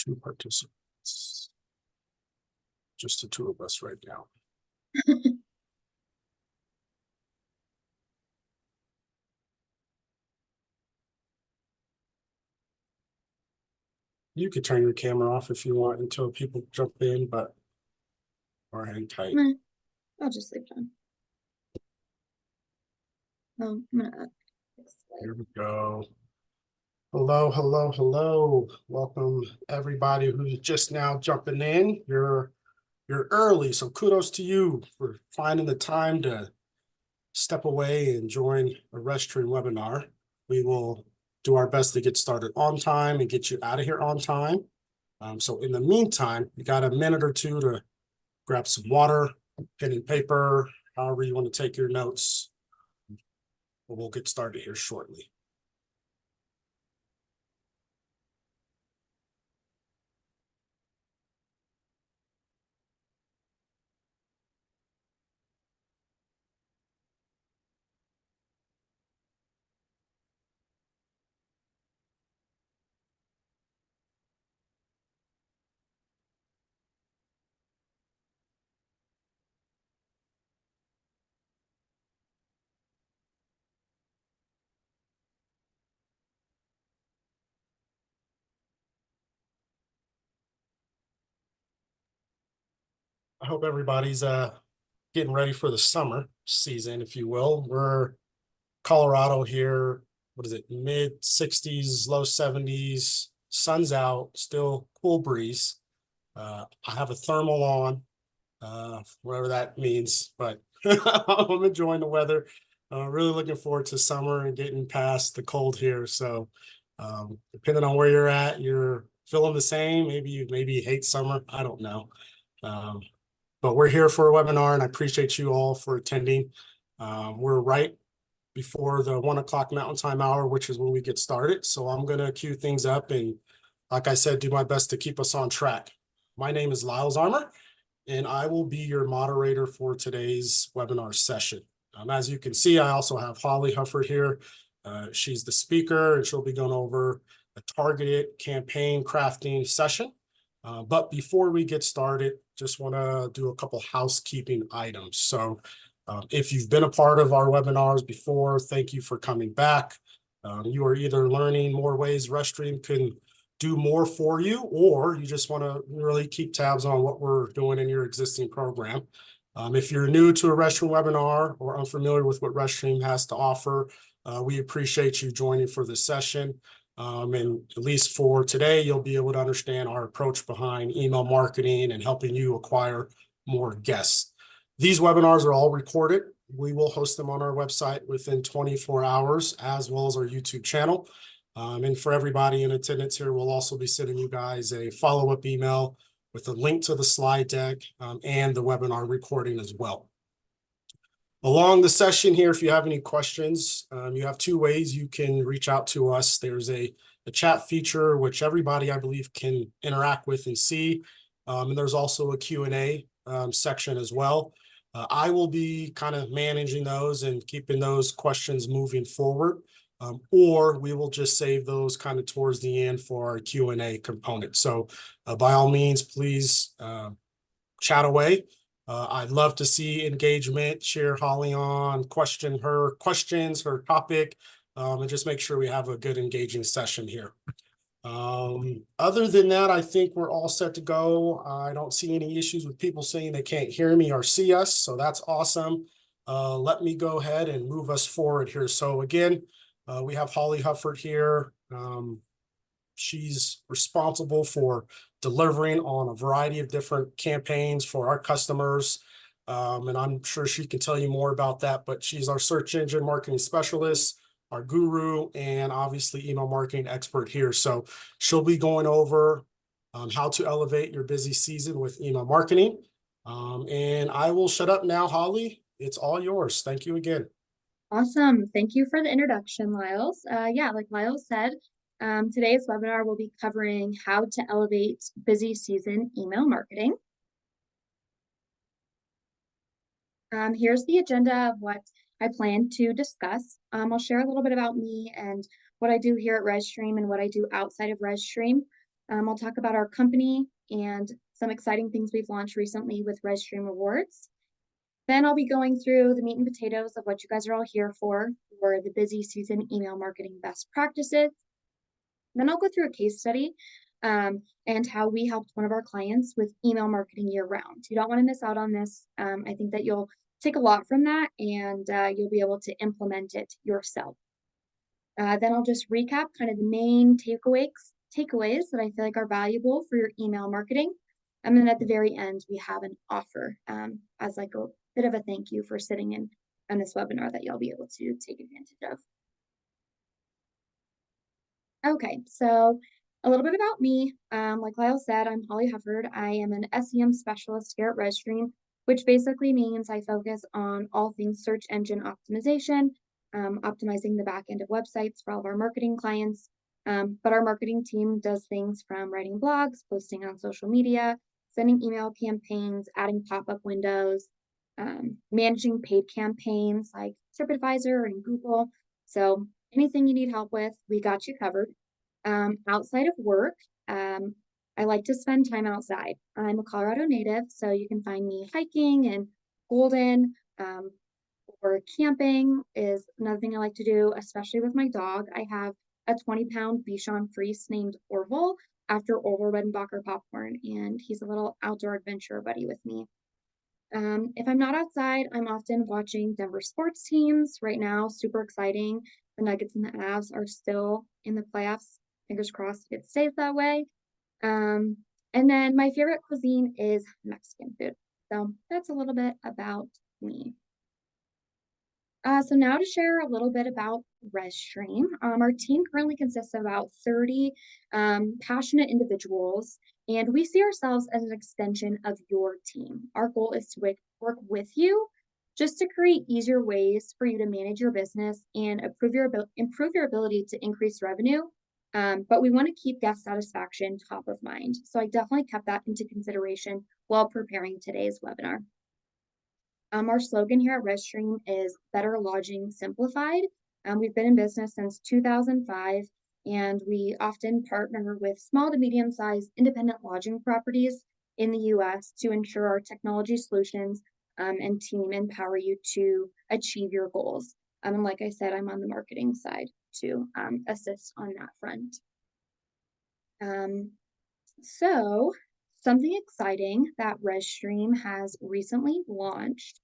2 participants. Just the 2 of us right now. You could turn your camera off if you want until people jump in, but or hang tight. I'll just leave it on. I'm gonna Here we go. Hello, hello, hello. Welcome everybody who's just now jumping in. You're early, so kudos to you for finding the time to step away and join a Restream webinar. We will do our best to get started on time and get you out of here on time. So in the meantime, you got a minute or two to grab some water, pen and paper, however you want to take your notes. But we'll get started here shortly. I hope everybody's getting ready for the summer season, if you will. We're Colorado here. What is it? Mid 60s, low 70s. Sun's out, still cool breeze. I have a thermal on, whatever that means, but I'm enjoying the weather. Really looking forward to summer and getting past the cold here. So, depending on where you're at, you're feeling the same. Maybe you hate summer. I don't know. But we're here for a webinar, and I appreciate you all for attending. We're right before the 1 o'clock Mountain Time hour, which is when we get started. So I'm going to cue things up and, like I said, do my best to keep us on track. My name is Lyles Armour, and I will be your moderator for today's webinar session. As you can see, I also have Holly Hufford here. She's the speaker, and she'll be going over a targeted campaign crafting session. But before we get started, just want to do a couple housekeeping items. So if you've been a part of our webinars before, thank you for coming back. You are either learning more ways Restream can do more for you, or you just want to really keep tabs on what we're doing in your existing program. If you're new to a Restream webinar or unfamiliar with what Restream has to offer, we appreciate you joining for this session. And at least for today, you'll be able to understand our approach behind email marketing and helping you acquire more guests. These webinars are all recorded. We will host them on our website within 24 hours, as well as our YouTube channel. And for everybody in attendance here, we'll also be sending you guys a follow-up email with a link to the slide deck and the webinar recording as well. Along the session here, if you have any questions, you have 2 ways you can reach out to us. There's a chat feature, which everybody, I believe, can interact with and see. And there's also a Q&A section as well. I will be kind of managing those and keeping those questions moving forward. Or we will just save those kind of towards the end for our Q&A component. So by all means, please chat away. I'd love to see engagement, share Holly on, question her questions, her topic, and just make sure we have a good engaging session here. Other than that, I think we're all set to go. I don't see any issues with people saying they can't hear me or see us, so that's awesome. Let me go ahead and move us forward here. So again, we have Holly Hufford here. She's responsible for delivering on a variety of different campaigns for our customers. And I'm sure she can tell you more about that, but she's our search engine marketing specialist, our guru, and obviously email marketing expert here. So she'll be going over how to elevate your busy season with email marketing. And I will shut up now, Holly. It's all yours. Thank you again. Awesome. Thank you for the introduction, Lyles. Yeah, like Lyles said, today's webinar will be covering how to elevate busy season email marketing. Here's the agenda of what I plan to discuss. I'll share a little bit about me and what I do here at Restream and what I do outside of Restream. I'll talk about our company and some exciting things we've launched recently with ResStream Rewards. Then I'll be going through the meat and potatoes of what you guys are all here for the busy season email marketing best practices. Then I'll go through a case study and how we helped one of our clients with email marketing year round. You don't want to miss out on this. I think that you'll take a lot from that and you'll be able to implement it yourself. Then I'll just recap kind of the main takeaways that I feel like are valuable for your email marketing. And then at the very end, we have an offer as like a bit of a thank you for sitting in on this webinar that you'll be able to take advantage of. Okay, so a little bit about me. Like Lyle said, I'm Holly Hufford. I am an SEM specialist here at Restream, which basically means I focus on all things search engine optimization, optimizing the back end of websites for all of our marketing clients. But our marketing team does things from writing blogs, posting on social media, sending email campaigns, adding pop-up windows, managing paid campaigns like TripAdvisor and Google. So anything you need help with, we got you covered. Outside of work, I like to spend time outside. I'm a Colorado native, so you can find me hiking in Golden, or camping is another thing I like to do, especially with my dog. I have a 20-pound Bichon Frise named Orville after Orville Redenbacher popcorn, and he's a little outdoor adventure buddy with me. If I'm not outside, I'm often watching Denver sports teams. Right now, super exciting. The Nuggets and the Avs are still in the playoffs. Fingers crossed it stays that way. And then my favorite cuisine is Mexican food. So that's a little bit about me. So now to share a little bit about Restream. Our team currently consists of about 30 passionate individuals, and we see ourselves as an extension of your team. Our goal is to work with you just to create easier ways for you to manage your business and improve your ability to increase revenue. But we want to keep guest satisfaction top of mind. So I definitely kept that into consideration while preparing today's webinar. Our slogan here at Restream is Better Lodging Simplified. We've been in business since 2005, and we often partner with small to medium-sized independent lodging properties in the US to ensure our technology solutions and team empower you to achieve your goals. And like I said, I'm on the marketing side to assist on that front. So something exciting that Restream has recently launched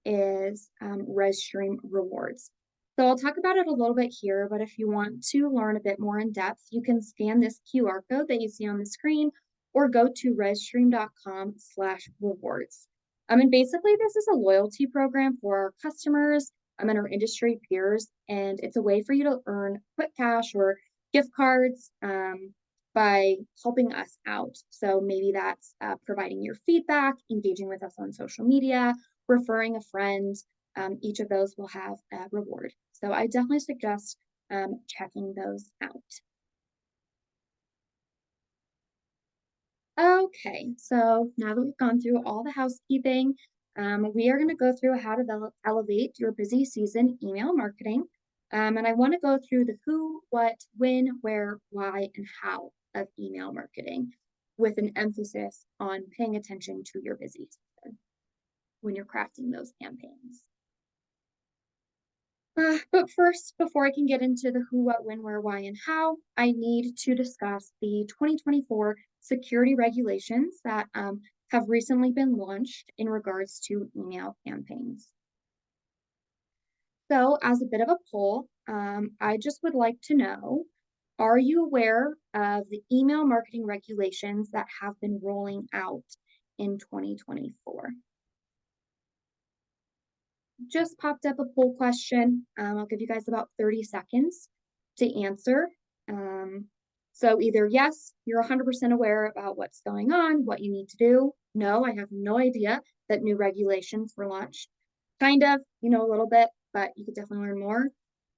is Restream Rewards. So I'll talk about it a little bit here, but if you want to learn a bit more in depth, you can scan this QR code that you see on the screen or go to rezstream.com/rewards. And basically this is a loyalty program for our customers and our industry peers, and it's a way for you to earn quick cash or gift cards by helping us out. So maybe that's providing your feedback, engaging with us on social media, referring a friend. Each of those will have a reward. So I definitely suggest checking those out. Okay, so now that we've gone through all the housekeeping, we are going to go through how to elevate your busy season email marketing. And I want to go through the who, what, when, where, why, and how of email marketing with an emphasis on paying attention to your busy season when you're crafting those campaigns. But first, before I can get into the who, what, when, where, why, and how, I need to discuss the 2024 security regulations that have recently been launched in regards to email campaigns. So as a bit of a poll, I just would like to know, are you aware of the email marketing regulations that have been rolling out in 2024? Just popped up a poll question. I'll give you guys about 30 seconds to answer. So either yes, you're 100% aware about what's going on, what you need to do. No, I have no idea that new regulations were launched. Kind of, you know, a little bit, but you could definitely learn more.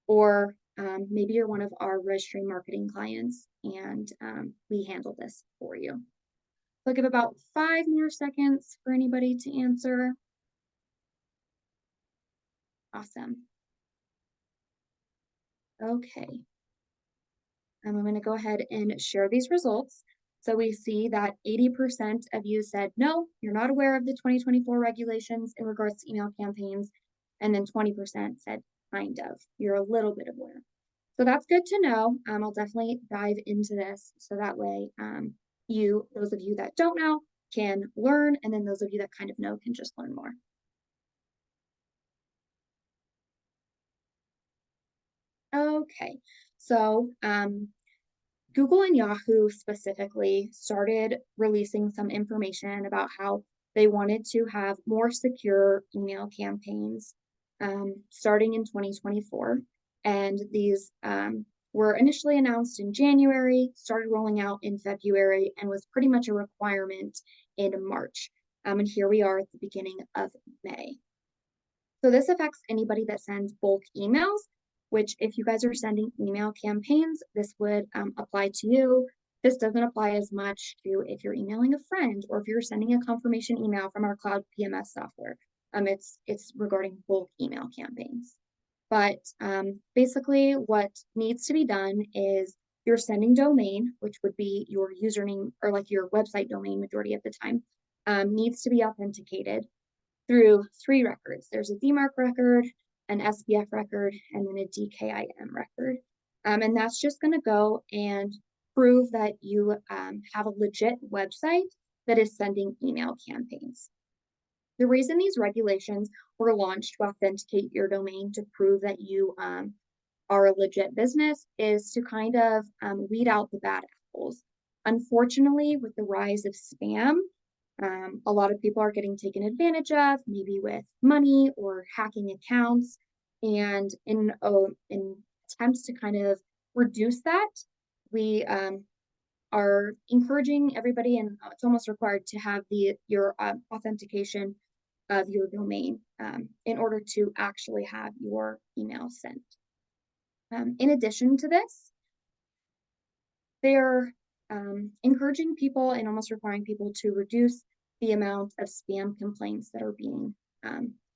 Or maybe you're one of our Restream marketing clients and we handle this for you. So I'll give about 5 more seconds for anybody to answer. Awesome. Okay. I'm going to go ahead and share these results. So we see that 80% of you said, no, you're not aware of the 2024 regulations in regards to email campaigns. And then 20% said, kind of, you're a little bit aware. So that's good to know. I'll definitely dive into this so that way those of you that don't know can learn, and then those of you that kind of know can just learn more. Okay, so Google and Yahoo specifically started releasing some information about how they wanted to have more secure email campaigns starting in 2024. And these were initially announced in January, started rolling out in February, and was pretty much a requirement in March. And here we are at the beginning of May. So this affects anybody that sends bulk emails, which if you guys are sending email campaigns, this would apply to you. This doesn't apply as much to if you're emailing a friend or if you're sending a confirmation email from our cloud PMS software. It's regarding bulk email campaigns. But basically what needs to be done is your sending domain, which would be your username or like your website domain majority of the time, needs to be authenticated through 3 records. There's a DMARC record, an SPF record, and then a DKIM record. And that's just going to go and prove that you have a legit website that is sending email campaigns. The reason these regulations were launched to authenticate your domain to prove that you are a legit business is to kind of weed out the bad apples. Unfortunately, with the rise of spam, a lot of people are getting taken advantage of, maybe with money or hacking accounts. And in attempts to kind of reduce that, we are encouraging everybody, and it's almost required to have your authentication of your domain in order to actually have your email sent. In addition to this, they're encouraging people and almost requiring people to reduce the amount of spam complaints that are being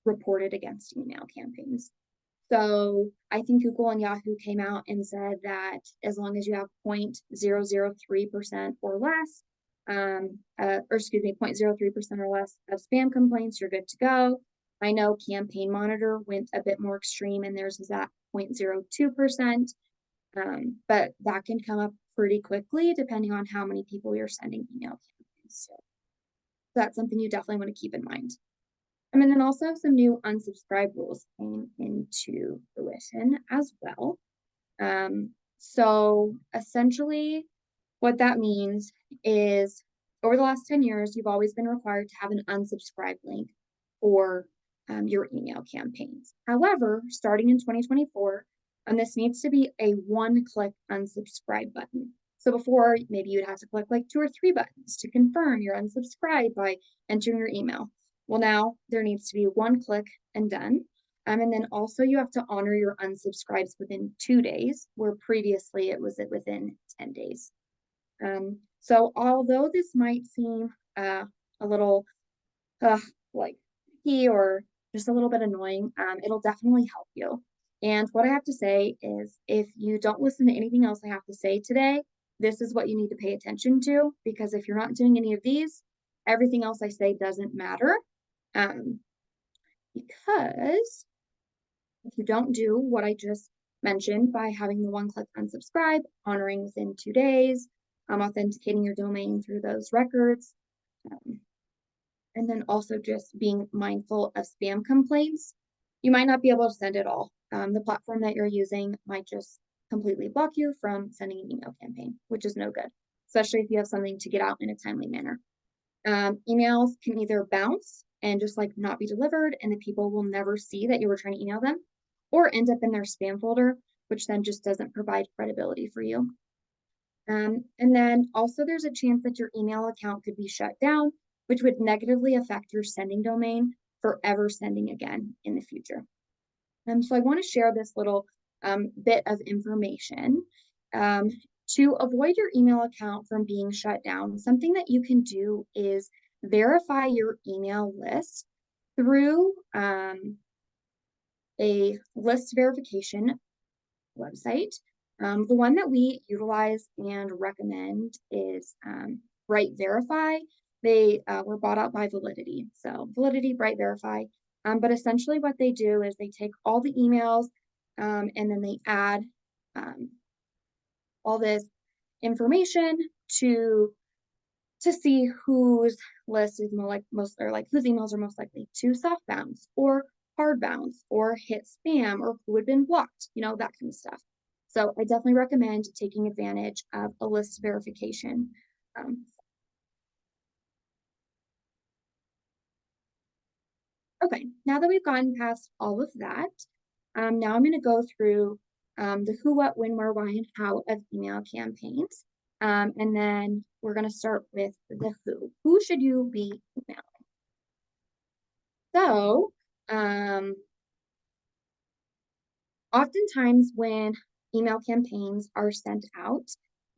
reported against email campaigns. So I think Google and Yahoo came out and said that as long as you have 0.003% or less, 0.03% or less of spam complaints, you're good to go. I know Campaign Monitor went a bit more extreme and theirs is at 0.02%, but that can come up pretty quickly depending on how many people you're sending email campaigns to. So that's something you definitely want to keep in mind. And then also some new unsubscribe rules came into fruition as well. So essentially what that means is over the last 10 years, you've always been required to have an unsubscribe link for your email campaigns. However, starting in 2024, this needs to be a one-click unsubscribe button. So before, maybe you'd have to click like 2 or 3 buttons to confirm you're unsubscribed by entering your email. Well, now there needs to be 1 click and done. And then also you have to honor your unsubscribes within 2 days, where previously it was within 10 days. So although this might seem a little like key or just a little bit annoying, it'll definitely help you. And what I have to say is if you don't listen to anything else I have to say today, this is what you need to pay attention to, because if you're not doing any of these, everything else I say doesn't matter. Because if you don't do what I just mentioned by having the 1-click unsubscribe, honoring within 2 days, authenticating your domain through those records, and then also just being mindful of spam complaints, you might not be able to send it all. The platform that you're using might just completely block you from sending an email campaign, which is no good, especially if you have something to get out in a timely manner. Emails can either bounce and just like not be delivered, and the people will never see that you were trying to email them, or end up in their spam folder, which then just doesn't provide credibility for you. And then also there's a chance that your email account could be shut down, which would negatively affect your sending domain forever sending again in the future. So I want to share this little bit of information. To avoid your email account from being shut down, something that you can do is verify your email list through a list verification website. The one that we utilize and recommend is Bright Verify. They were bought out by Validity. So Validity, Bright Verify. But essentially what they do is they take all the emails and then they add um, all this information to see whose list is more like most or like whose emails are most likely to soft bounce or hard bounce or hit spam or who had been blocked, that kind of stuff. So I definitely recommend taking advantage of a list verification. Um, okay, now that we've gotten past all of that, now I'm going to go through the who, what, when, where, why, and how of email campaigns. And then we're going to start with the who. Who should you be emailing? So, oftentimes when email campaigns are sent out,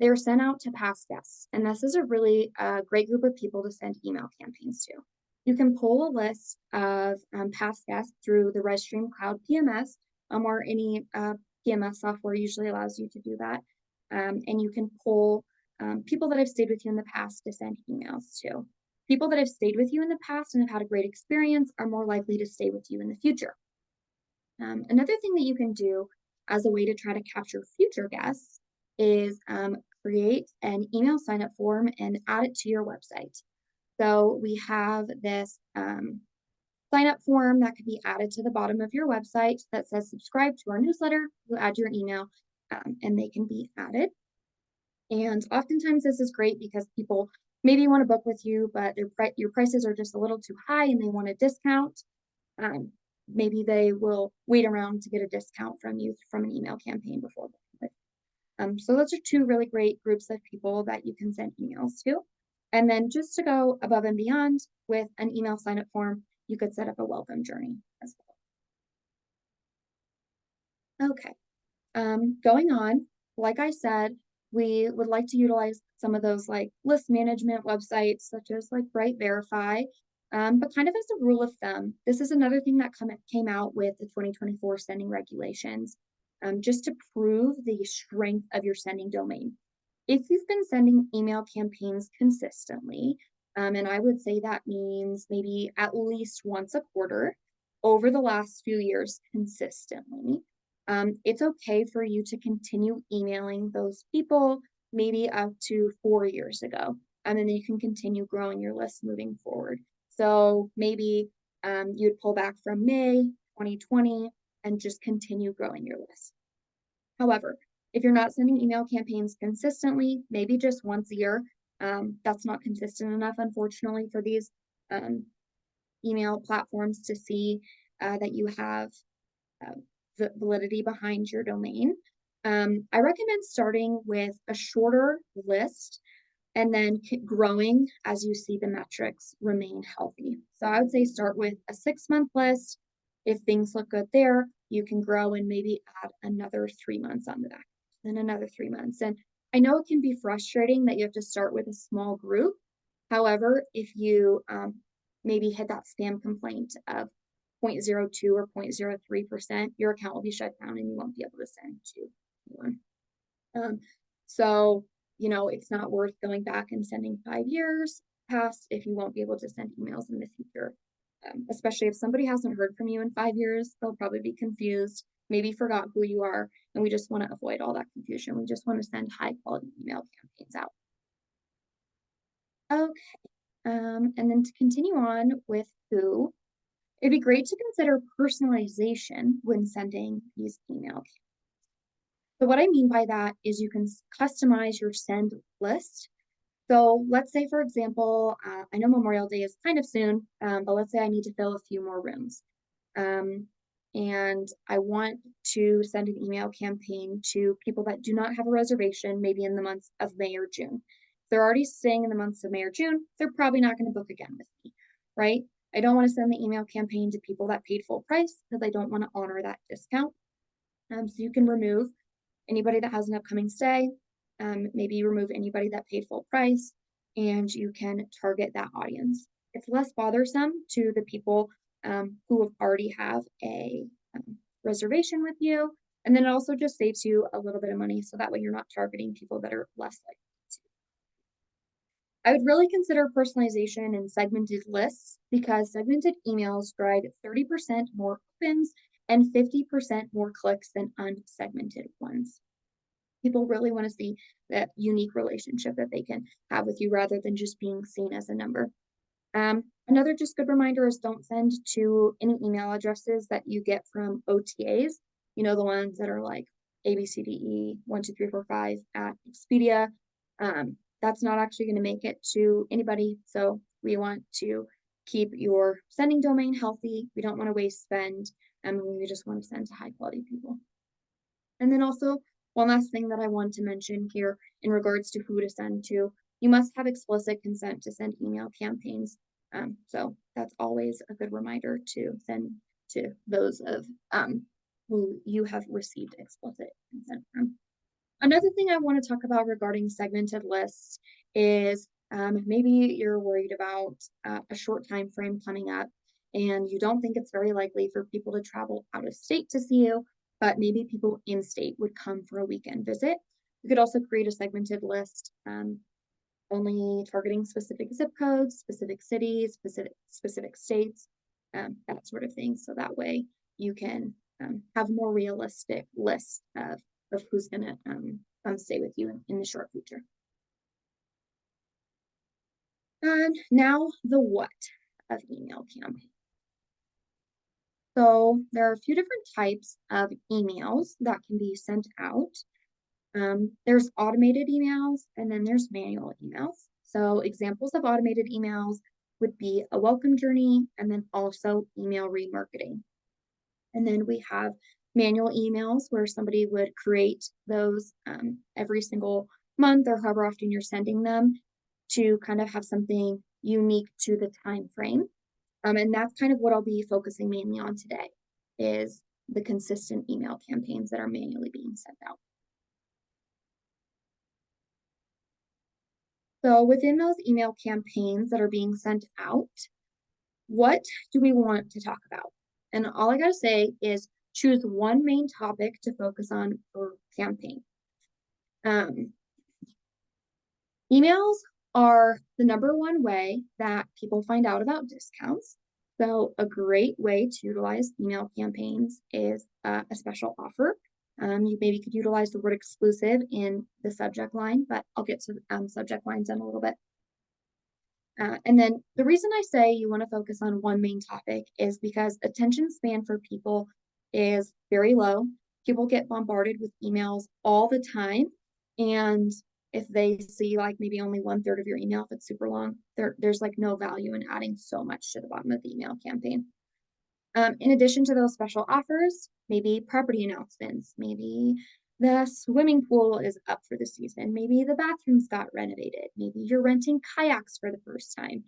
they're sent out to past guests. And this is a really great group of people to send email campaigns to. You can pull a list of past guests through the Restream Cloud PMS, or any PMS software usually allows you to do that. And you can pull people that have stayed with you in the past to send emails to. People that have stayed with you in the past and have had a great experience are more likely to stay with you in the future. Another thing that you can do as a way to try to capture future guests is create an email sign up form and add it to your website. So we have this sign up form that could be added to the bottom of your website that says subscribe to our newsletter. You add your email and they can be added. And oftentimes this is great because people maybe want to book with you, but your prices are just a little too high and they want a discount. Um, Maybe they will wait around to get a discount from you from an email campaign before booking with. So those are two really great groups of people that you can send emails to. And then just to go above and beyond with an email sign up form, you could set up a welcome journey as well. Okay. Going on, like I said, we would like to utilize some of those like list management websites, such as like Bright Verify. But kind of as a rule of thumb, this is another thing that came out with the 2024 sending regulations, just to prove the strength of your sending domain. If you've been sending email campaigns consistently, and I would say that means maybe at least once a quarter over the last few years consistently, it's okay for you to continue emailing those people maybe up to 4 years ago. And then you can continue growing your list moving forward. So maybe you'd pull back from May 2020 and just continue growing your list. However, if you're not sending email campaigns consistently, maybe just once a year, that's not consistent enough, unfortunately, for these um, email platforms to see that you have uh, the validity behind your domain. I recommend starting with a shorter list and then growing as you see the metrics remain healthy. So I would say start with a 6-month list. If things look good there, you can grow and maybe add another 3 months on the back, then another 3 months. And I know it can be frustrating that you have to start with a small group. However, if you maybe hit that spam complaint of 0.02 or 0.03%, your account will be shut down and you won't be able to send to anyone. So, it's not worth going back and sending 5 years past if you won't be able to send emails in the future. Especially if somebody hasn't heard from you in 5 years, they'll probably be confused, maybe forgot who you are, and we just want to avoid all that confusion. We just want to send high quality email campaigns out. Okay, and then to continue on with who, it'd be great to consider personalization when sending these emails. So what I mean by that is you can customize your send list. So let's say, for example, I know Memorial Day is kind of soon, but let's say I need to fill a few more rooms. And I want to send an email campaign to people that do not have a reservation, maybe in the months of May or June. If they're already staying in the months of May or June, they're probably not going to book again with me, right? I don't want to send the email campaign to people that paid full price because I don't want to honor that discount. So you can remove anybody that has an upcoming stay, maybe remove anybody that paid full price, and you can target that audience. It's less bothersome to the people who already have a reservation with you, And then it also just saves you a little bit of money, so that way you're not targeting people that are less likely to. I would really consider personalization and segmented lists because segmented emails drive 30% more opens and 50% more clicks than unsegmented ones. People really want to see that unique relationship that they can have with you rather than just being seen as a number. Another just good reminder is don't send to any email addresses that you get from OTAs. You know, the ones that are like ABCDE 12345 at Expedia. That's not actually going to make it to anybody. So we want to keep your sending domain healthy. We don't want to waste spend, and we just want to send to high quality people. And then also, one last thing that I want to mention here in regards to who to send to, you must have explicit consent to send email campaigns. So that's always a good reminder to send to those of who you have received explicit consent from. Another thing I want to talk about regarding segmented lists is maybe you're worried about a short time frame coming up and you don't think it's very likely for people to travel out of state to see you, but maybe people in state would come for a weekend visit. You could also create a segmented list only targeting specific zip codes, specific cities, specific states, that sort of thing. So that way you can have a more realistic list of who's going to come stay with you in the short future. And now the what of email campaign. So there are a few different types of emails that can be sent out. There's automated emails and then there's manual emails. So examples of automated emails would be a welcome journey and then also email remarketing. And then we have manual emails where somebody would create those every single month or however often you're sending them to kind of have something unique to the time frame. And that's kind of what I'll be focusing mainly on today is the consistent email campaigns that are manually being sent out. So within those email campaigns that are being sent out, what do we want to talk about? And all I gotta say is choose one main topic to focus on per campaign. Emails are the number one way that people find out about discounts. So a great way to utilize email campaigns is a special offer. You maybe could utilize the word exclusive in the subject line, but I'll get to subject lines in a little bit. And then the reason I say you want to focus on one main topic is because attention span for people is very low. People get bombarded with emails all the time. And if they see like maybe only 1/3 of your email, if it's super long, there's like no value in adding so much to the bottom of the email campaign. In addition to those special offers, maybe property announcements, maybe the swimming pool is up for the season, maybe the bathrooms got renovated, maybe you're renting kayaks for the first time.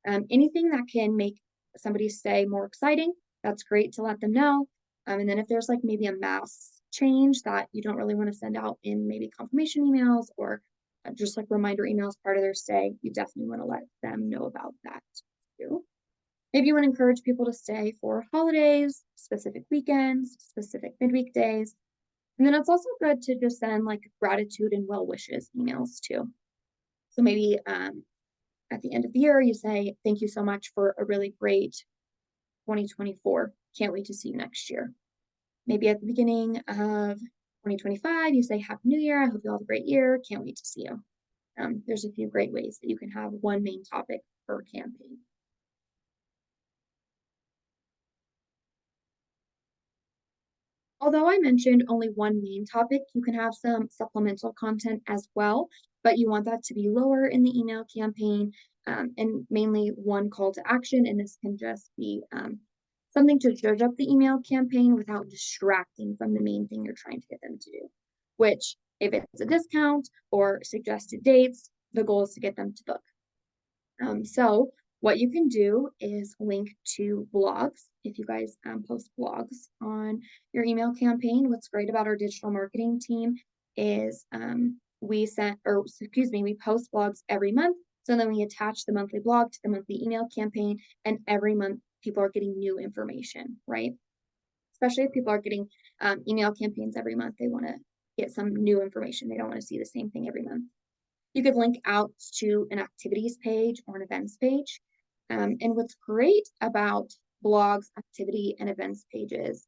Anything that can make somebody's stay more exciting, that's great to let them know. And then if there's like maybe a mass change that you don't really want to send out in maybe confirmation emails or just like reminder emails part of their stay, you definitely want to let them know about that too. Maybe you want to encourage people to stay for holidays, specific weekends, specific midweek days. And then it's also good to just send like gratitude and well wishes emails too. So maybe at the end of the year, you say, thank you so much for a really great 2024. Can't wait to see you next year. Maybe at the beginning of 2025, you say, Happy New Year. I hope you all have a great year. Can't wait to see you. There's a few great ways that you can have one main topic per campaign. Although I mentioned only one main topic, you can have some supplemental content as well, but you want that to be lower in the email campaign and mainly one call to action. And this can just be something to judge up the email campaign without distracting from the main thing you're trying to get them to do, which if it's a discount or suggested dates, the goal is to get them to book. So what you can do is link to blogs. If you guys post blogs on your email campaign, what's great about our digital marketing team is we post blogs every month. So then we attach the monthly blog to the monthly email campaign, and every month people are getting new information, right? Especially if people are getting email campaigns every month. They want to get some new information. They don't want to see the same thing every month. You could link out to an activities page or an events page. And what's great about blogs, activity, and events pages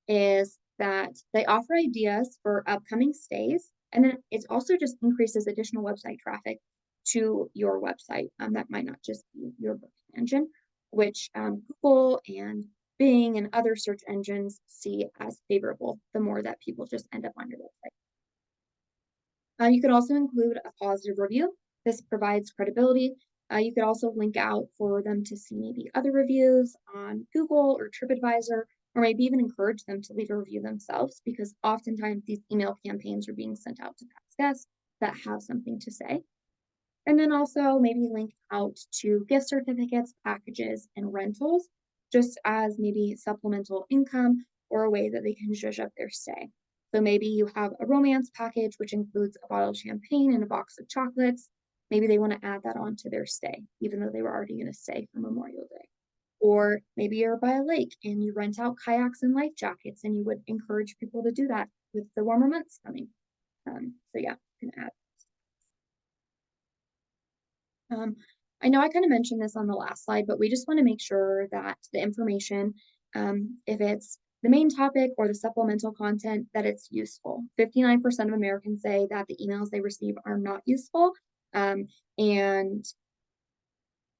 is that they offer ideas for upcoming stays. And then it also just increases additional website traffic to your website. That might not just be your booking engine, which Google and Bing and other search engines see as favorable the more that people just end up on your website. You could also include a positive review. This provides credibility. You could also link out for them to see maybe other reviews on Google or TripAdvisor, or maybe even encourage them to leave a review themselves, because oftentimes these email campaigns are being sent out to past guests that have something to say. And then also maybe link out to gift certificates, packages, and rentals, just as maybe supplemental income or a way that they can zhuzh up their stay. So maybe you have a romance package, which includes a bottle of champagne and a box of chocolates. Maybe they want to add that on to their stay, even though they were already going to stay for Memorial Day. Or maybe you're by a lake and you rent out kayaks and life jackets, and you would encourage people to do that with the warmer months coming. So yeah, you can add. I know I kind of mentioned this on the last slide, but we just want to make sure that the information, if it's the main topic or the supplemental content, that it's useful. 59% of Americans say that the emails they receive are not useful. And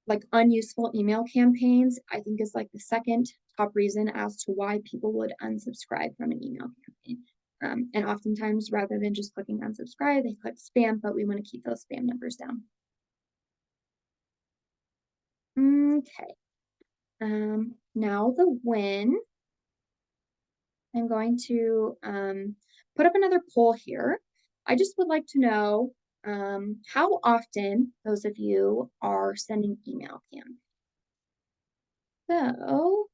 like unuseful email campaigns, I think is like the second top reason as to why people would unsubscribe from an email campaign. And oftentimes, rather than just clicking unsubscribe, they click spam, but we want to keep those spam numbers down. Okay. Now the when. I'm going to put up another poll here. I just would like to know how often those of you are sending email campaigns. So,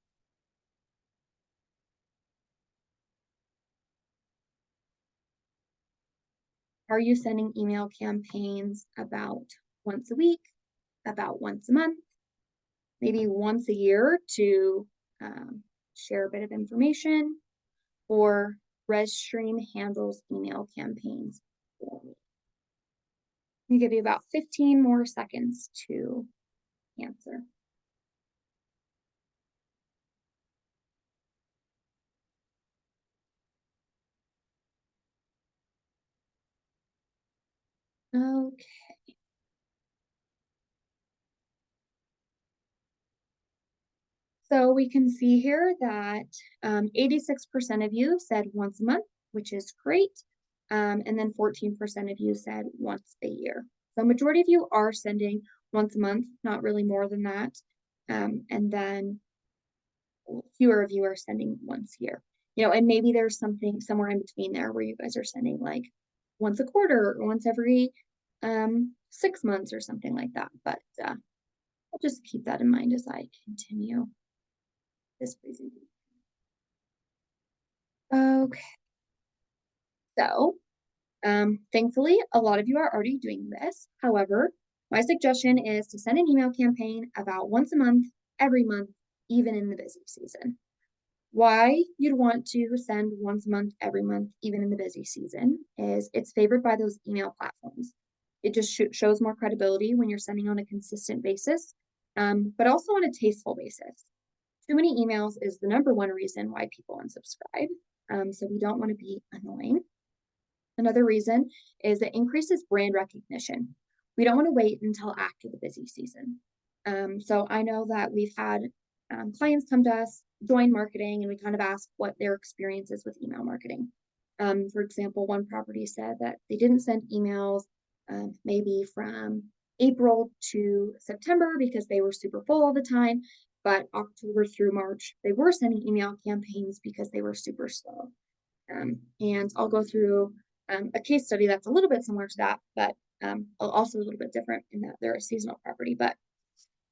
are you sending email campaigns about once a week, about once a month, maybe once a year to share a bit of information, or Restream handles email campaigns for me? Let me give you about 15 more seconds to answer. Okay. So we can see here that 86% of you said once a month, which is great. And then 14% of you said once a year. So majority of you are sending once a month, not really more than that. And then fewer of you are sending once a year. And maybe there's something somewhere in between there where you guys are sending like once a quarter or once every 6 months or something like that. But I'll just keep that in mind as I continue this presentation. Okay. So, thankfully, a lot of you are already doing this. However, my suggestion is to send an email campaign about once a month, every month, even in the busy season. Why you'd want to send once a month, every month, even in the busy season, is it's favored by those email platforms. It just shows more credibility when you're sending on a consistent basis, but also on a tasteful basis. Too many emails is the number one reason why people unsubscribe. So we don't want to be annoying. Another reason is it increases brand recognition. We don't want to wait until after the busy season. So I know that we've had clients come to us, join marketing, and we kind of ask what their experience is with email marketing. For example, one property said that they didn't send emails maybe from April to September because they were super full all the time, but October through March, they were sending email campaigns because they were super slow. And I'll go through a case study that's a little bit similar to that, but also a little bit different in that they're a seasonal property. But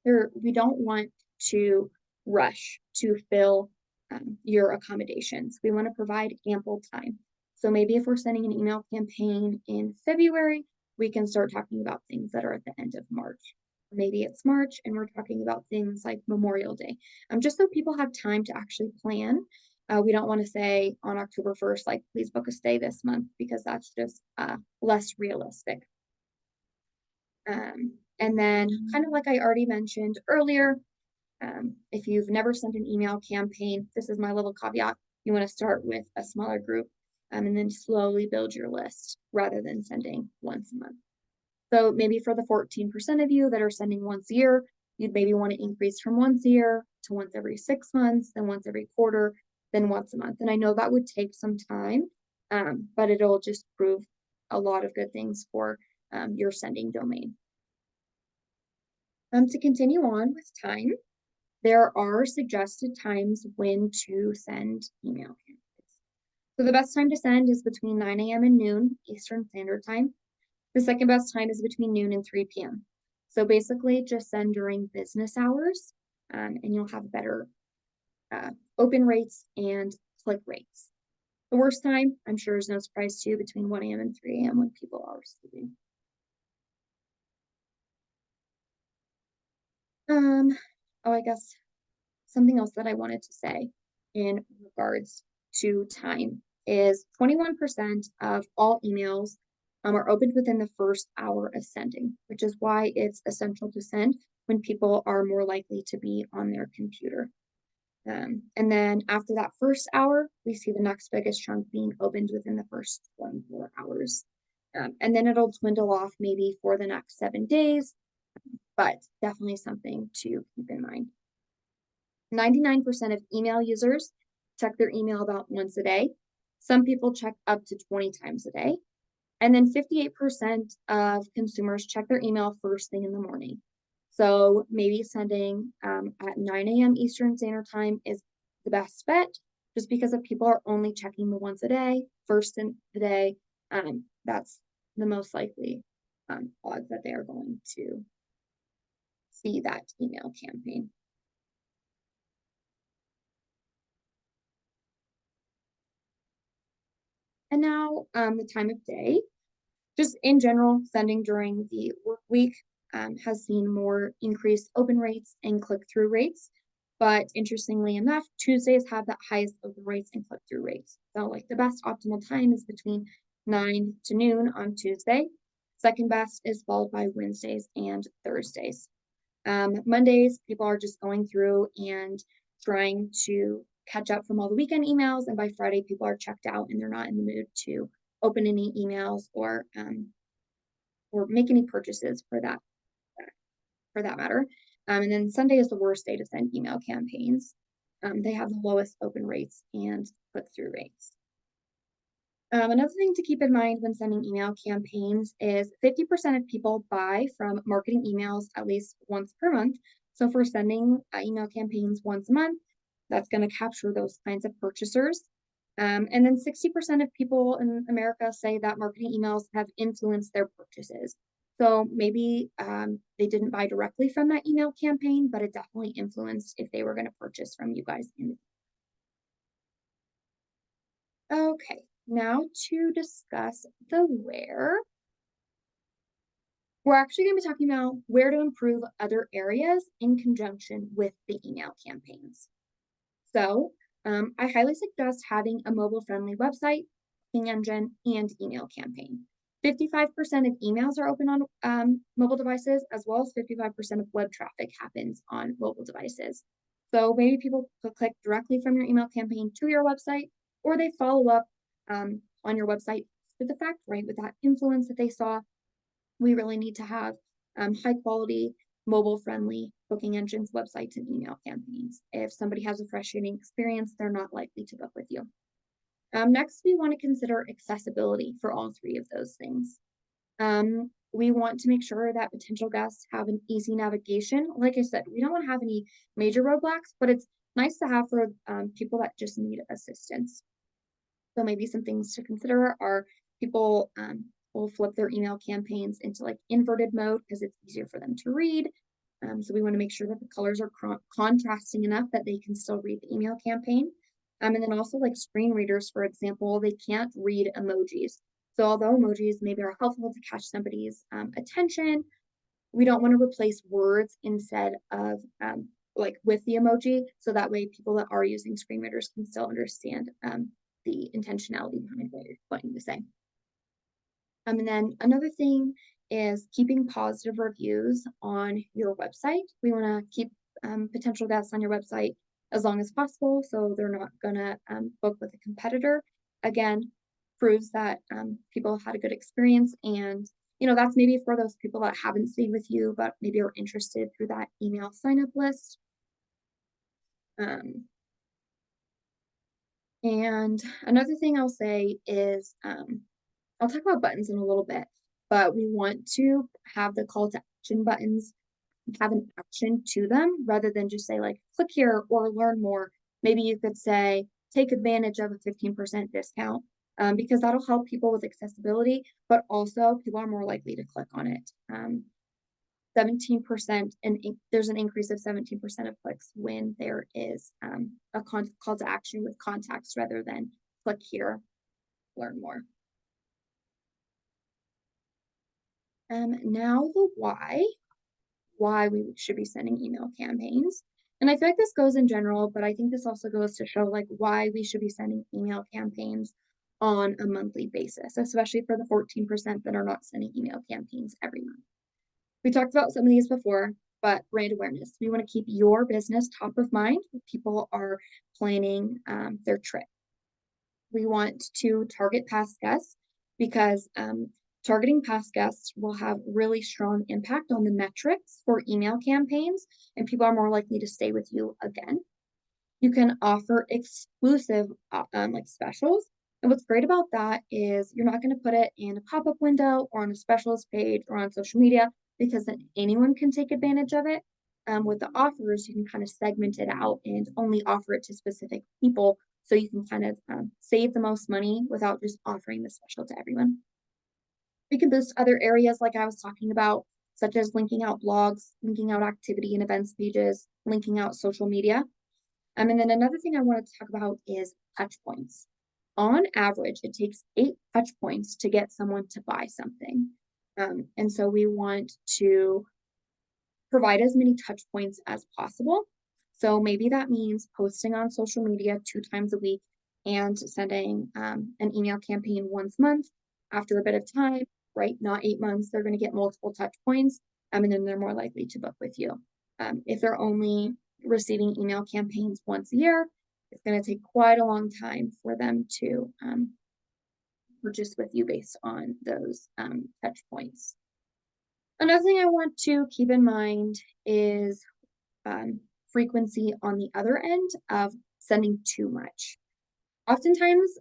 we don't want to rush to fill your accommodations. We want to provide ample time. So maybe if we're sending an email campaign in February, we can start talking about things that are at the end of March. Maybe it's March and we're talking about things like Memorial Day, just so people have time to actually plan We don't want to say on October 1st, like, please book a stay this month, because that's just less realistic. And then, kind of like I already mentioned earlier, if you've never sent an email campaign, this is my little caveat. You want to start with a smaller group, and then slowly build your list rather than sending once a month. So maybe for the 14% of you that are sending once a year, you'd maybe want to increase from once a year to once every 6 months, then once every quarter, then once a month. And I know that would take some time, but it'll just prove a lot of good things for your sending domain. To continue on with time, there are suggested times when to send email campaigns. So the best time to send is between 9 a.m. and noon Eastern Standard Time. The second best time is between noon and 3 p.m. So basically just send during business hours, and you'll have better open rates and click rates. The worst time, I'm sure is no surprise to you, between 1 a.m. and 3 a.m. when people are sleeping. Oh, I guess something else that I wanted to say in regards to time is 21% of all emails are opened within the first hour of sending, which is why it's essential to send when people are more likely to be on their computer. And then after that first hour, we see the next biggest chunk being opened within the first 24 hours. And then it'll dwindle off maybe for the next 7 days, but definitely something to keep in mind. 99% of email users check their email about once a day. Some people check up to 20 times a day. And then 58% of consumers check their email first thing in the morning. So maybe sending at 9 a.m. Eastern Standard Time is the best bet, just because if people are only checking the once a day, first in the day, that's the most likely odds that they are going to see that email campaign. And now the time of day. Just in general, sending during the work week has seen more increased open rates and click-through rates. But interestingly enough, Tuesdays have the highest open rates and click-through rates. So like the best optimal time is between 9 to noon on Tuesday. Second best is followed by Wednesdays and Thursdays. Mondays, people are just going through and trying to catch up from all the weekend emails. And by Friday, people are checked out and they're not in the mood to open any emails or make any purchases for that matter. And then Sunday is the worst day to send email campaigns. They have the lowest open rates and click-through rates. Another thing to keep in mind when sending email campaigns is 50% of people buy from marketing emails at least once per month. So if we're sending email campaigns once a month, that's going to capture those kinds of purchasers. And then 60% of people in America say that marketing emails have influenced their purchases. So maybe they didn't buy directly from that email campaign, but it definitely influenced if they were going to purchase from you guys. Okay, now to discuss the where. We're actually going to be talking about where to improve other areas in conjunction with the email campaigns. So I highly suggest having a mobile-friendly website, booking engine, and email campaign. 55% of emails are open on mobile devices, as well as 55% of web traffic happens on mobile devices. So maybe people could click directly from your email campaign to your website, or they follow up on your website with the fact, right, with that influence that they saw. We really need to have high quality, mobile friendly booking engines, websites, and email campaigns. If somebody has a frustrating experience, they're not likely to book with you. Next, we want to consider accessibility for all three of those things. We want to make sure that potential guests have an easy navigation. Like I said, we don't want to have any major roadblocks, but it's nice to have for people that just need assistance. So maybe some things to consider are people will flip their email campaigns into like inverted mode because it's easier for them to read. So we want to make sure that the colors are contrasting enough that they can still read the email campaign. And then also like screen readers, for example, they can't read emojis. So although emojis maybe are helpful to catch somebody's attention, we don't want to replace words instead of like with the emoji, so that way people that are using screen readers can still understand the intentionality behind what you're wanting to say. And then another thing is keeping positive reviews on your website. We want to keep potential guests on your website as long as possible, so they're not gonna book with a competitor. Again, proves that people have had a good experience, and that's maybe for those people that haven't stayed with you, but maybe are interested through that email sign up list. Um, and another thing I'll say is I'll talk about buttons in a little bit, but we want to have the call to action buttons have an action to them rather than just say like click here or learn more. Maybe you could say take advantage of a 15% discount, because that'll help people with accessibility, but also people are more likely to click on it. 17% and there's an increase of 17% of clicks when there is a call to action with context rather than click here, learn more. Now the why we should be sending email campaigns. And I feel like this goes in general, but I think this also goes to show like why we should be sending email campaigns on a monthly basis, especially for the 14% that are not sending email campaigns every month. We talked about some of these before, but brand awareness. We want to keep your business top of mind when people are planning their trip. We want to target past guests because targeting past guests will have really strong impact on the metrics for email campaigns, and people are more likely to stay with you again. You can offer exclusive like specials. And what's great about that is you're not going to put it in a pop-up window or on a specialist page or on social media because then anyone can take advantage of it. With the offers, you can kind of segment it out and only offer it to specific people so you can kind of save the most money without just offering the special to everyone. We can boost other areas like I was talking about, such as linking out blogs, linking out activity and events pages, linking out social media. And then another thing I wanted to talk about is touch points. On average, it takes 8 touch points to get someone to buy something. And so we want to provide as many touch points as possible. So maybe that means posting on social media 2 times a week and sending an email campaign once a month. After a bit of time, right? Not 8 months, they're going to get multiple touch points, and then they're more likely to book with you. If they're only receiving email campaigns once a year, it's going to take quite a long time for them to purchase with you based on those touch points. Another thing I want to keep in mind is frequency on the other end of sending too much. Oftentimes,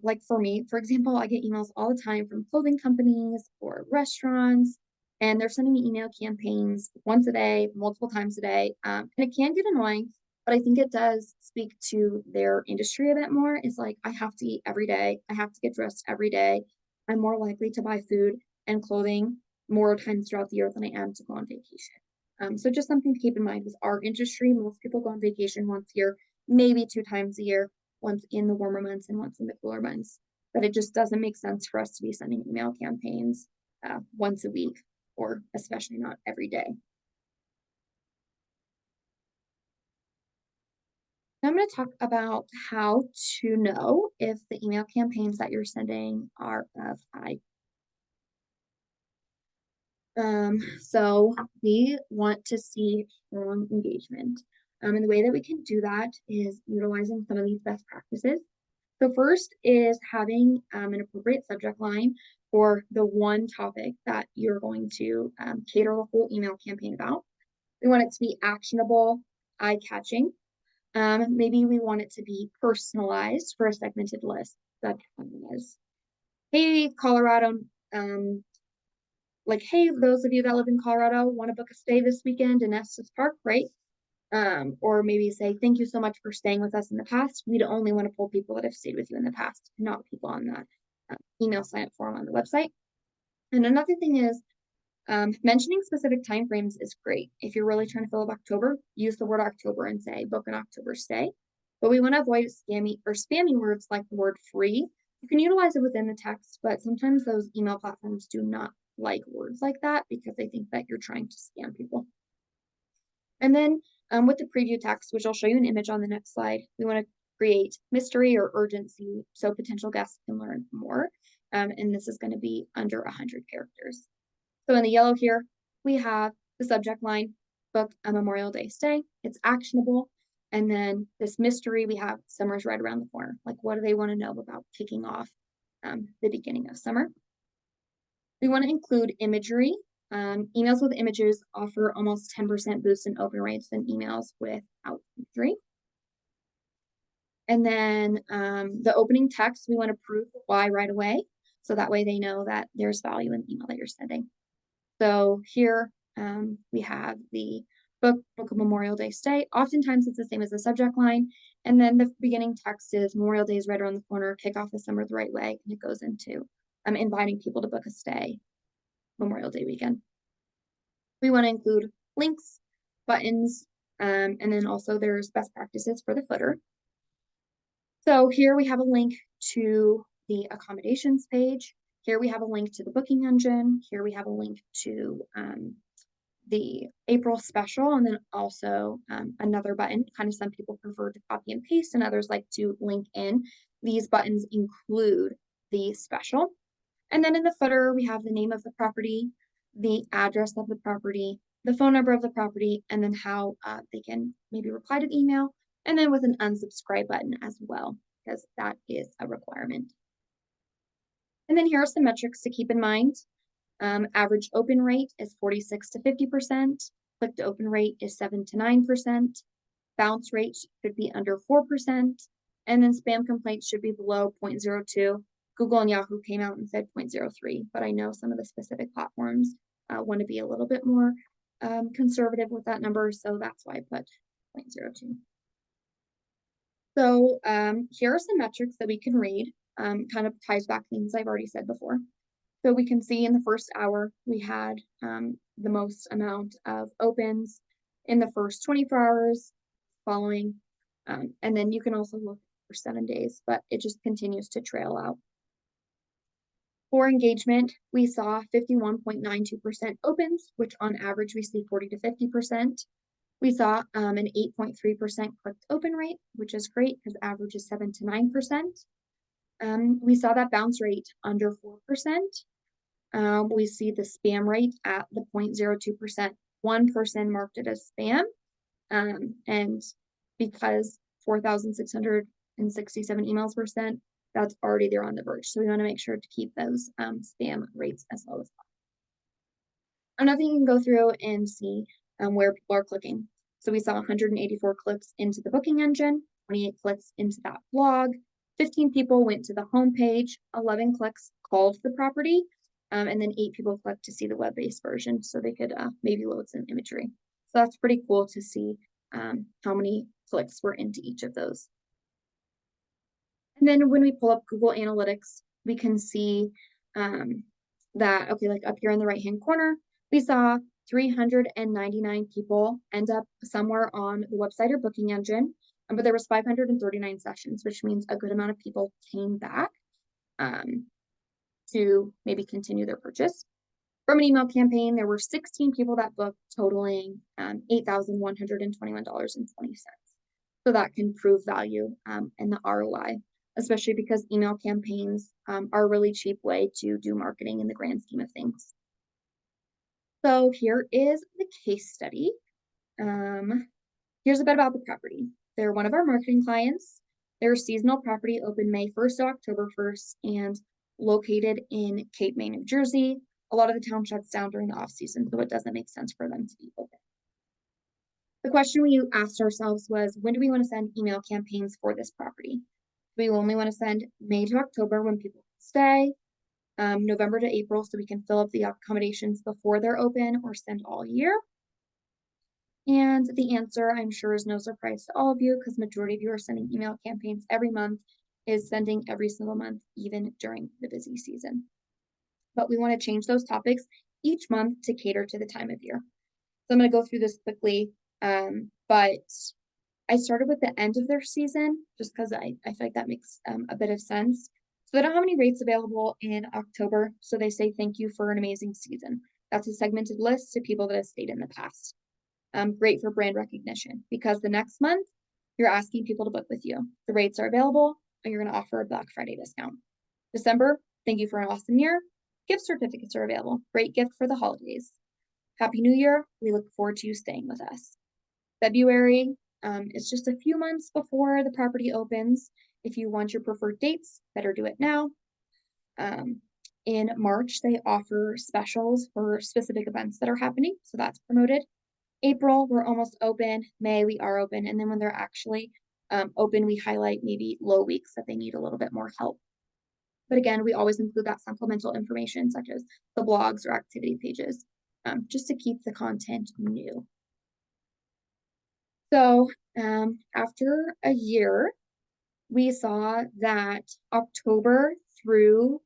like for me, for example, I get emails all the time from clothing companies or restaurants, and they're sending me email campaigns once a day, multiple times a day. And it can get annoying, but I think it does speak to their industry a bit more. It's like, I have to eat every day, I have to get dressed every day. I'm more likely to buy food and clothing more times throughout the year than I am to go on vacation. So just something to keep in mind with our industry. Most people go on vacation once a year, maybe 2 times a year, once in the warmer months and once in the cooler months. But it just doesn't make sense for us to be sending email campaigns once a week, or especially not every day. Now I'm going to talk about how to know if the email campaigns that you're sending are of high. So we want to see strong engagement. And the way that we can do that is utilizing some of these best practices. So first is having an appropriate subject line for the one topic that you're going to cater the whole email campaign about. We want it to be actionable, eye-catching. Maybe we want it to be personalized for a segmented list, such as, hey, Colorado, like, hey, those of you that live in Colorado want to book a stay this weekend in Estes Park, right? Or maybe say, thank you so much for staying with us in the past. We'd only want to pull people that have stayed with you in the past, not people on that email sign up form on the website. And another thing is mentioning specific timeframes is great. If you're really trying to fill up October, use the word October and say book an October stay. But we want to avoid spammy words like the word free. You can utilize it within the text, but sometimes those email platforms do not like words like that because they think that you're trying to scam people. And then With the preview text, which I'll show you an image on the next slide, we want to create mystery or urgency so potential guests can learn more. And this is going to be under 100 characters. So in the yellow here, we have the subject line, book a Memorial Day stay. It's actionable. And then this mystery, we have summer's right around the corner. Like, what do they want to know about kicking off the beginning of summer? We want to include imagery. Emails with images offer almost 10% boost in open rates than emails without imagery. And then the opening text, we want to prove why right away. So that way they know that there's value in the email that you're sending. So here we have the book a Memorial Day stay. Oftentimes it's the same as the subject line. And then the beginning text is Memorial Day is right around the corner, kick off the summer the right way. And it goes into inviting people to book a stay Memorial Day weekend. We want to include links, buttons, and then also there's best practices for the footer. So here we have a link to the accommodations page. Here we have a link to the booking engine. Here we have a link to the April special, and then also another button. Kind of some people prefer to copy and paste, and others like to link in. These buttons include the special. And then in the footer, we have the name of the property, the address of the property, the phone number of the property, and then how they can maybe reply to the email, and then with an unsubscribe button as well, because that is a requirement. And then here are some metrics to keep in mind. Average open rate is 46 to 50%. Click to open rate is 7 to 9%. Bounce rate should be under 4%. And then spam complaints should be below 0.02. Google and Yahoo came out and said 0.03, but I know some of the specific platforms want to be a little bit more conservative with that number, so that's why I put 0.02. So here are some metrics that we can read, kind of ties back things I've already said before. So we can see in the first hour, we had the most amount of opens in the first 24 hours following. And then you can also look for 7 days, but it just continues to trail out. For engagement, we saw 51.92% opens, which on average we see 40 to 50%. We saw an 8.3% clicked open rate, which is great because average is 7 to 9%. We saw that bounce rate under 4%. We see the spam rate at the 0.02%. One person marked it as spam. And because 4,667 emails were sent, that's already there on the verge. So we want to make sure to keep those spam rates as low as possible. Another thing you can go through and see where people are clicking. So we saw 184 clicks into the booking engine, 28 clicks into that blog, 15 people went to the homepage, 11 clicks called the property, and then 8 people clicked to see the web-based version so they could maybe load some imagery. So that's pretty cool to see how many clicks were into each of those. And then when we pull up Google Analytics, we can see that, okay, like up here in the right-hand corner, we saw 399 people end up somewhere on the website or booking engine, but there was 539 sessions, which means a good amount of people came back to maybe continue their purchase. From an email campaign, there were 16 people that booked, totaling $8,121.20. So that can prove value in the ROI, especially because email campaigns are a really cheap way to do marketing in the grand scheme of things. So here is the case study. Here's a bit about the property. They're one of our marketing clients. Their seasonal property opened May 1st to October 1st and located in Cape May, New Jersey. A lot of the town shuts down during the off season, so it doesn't make sense for them to be open. The question we asked ourselves was, when do we want to send email campaigns for this property? We only want to send May to October when people stay, November to April so we can fill up the accommodations before they're open, or send all year. And the answer, I'm sure, is no surprise to all of you because majority of you are sending email campaigns every month, is sending every single month, even during the busy season. But we want to change those topics each month to cater to the time of year. So I'm going to go through this quickly, but I started with the end of their season just because I feel like that makes a bit of sense. So they don't have any rates available in October, so they say thank you for an amazing season. That's a segmented list to people that have stayed in the past. Great for brand recognition because the next month you're asking people to book with you. The rates are available and you're going to offer a Black Friday discount. December, thank you for an awesome year. Gift certificates are available. Great gift for the holidays. Happy New Year. We look forward to you staying with us. February is just a few months before the property opens. If you want your preferred dates, better do it now. In March, they offer specials for specific events that are happening. So that's promoted. April, we're almost open. May, we are open. And then when they're actually open, we highlight maybe low weeks that they need a little bit more help. But again, we always include that supplemental information such as the blogs or activity pages, just to keep the content new. So after a year, we saw that October through